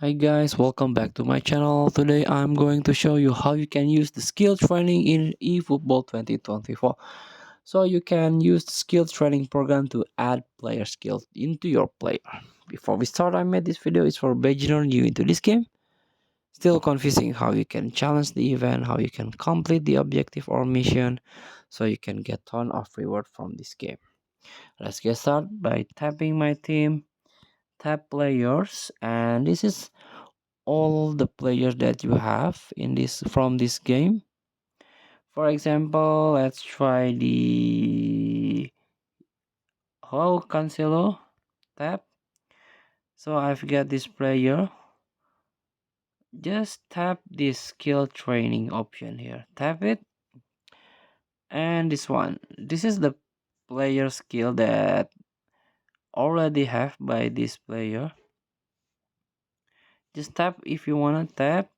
Hi guys, welcome back to my channel. Today I'm going to show you how you can use the skill training in eFootball 2024. So you can use the skill training program to add player skills into your player. Before we start, I made this video is for beginner new into this game. Still confusing how you can challenge the event, how you can complete the objective or mission, so you can get ton of reward from this game. Let's get started by tapping my team, tap players, and this is all the players that you have in this from this game. For example, let's try the whole Cancelo tab. So I've got this player. Just tap this skill training option here. Tap it, and this one. This is the player skill that already have by this player. Just tap if you wanna tap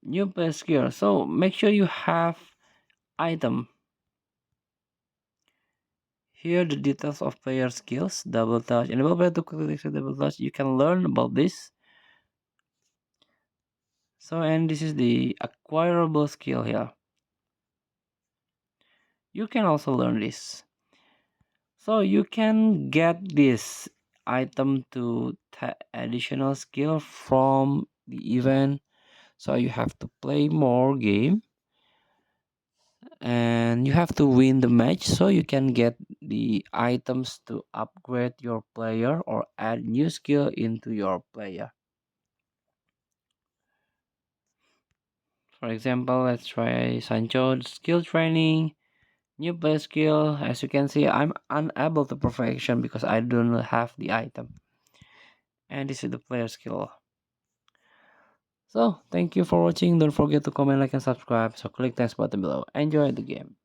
new player skill. So make sure you have item. Here the details of player skills, double touch, enable player to quickly execute double touch. You can learn about this. So and this is the acquirable skill here. You can also learn this. So you can get this item to additional skill from the event. So you have to play more game and you have to win the match so you can get the items to upgrade your player or add new skill into your player. For example, let's try Sancho skill training, new player skill. As you can see, I'm unable to perfection because I don't have the item. And this is the player skill. So, thank you for watching. Don't forget to comment, like, and subscribe. So, click the button below. Enjoy the game.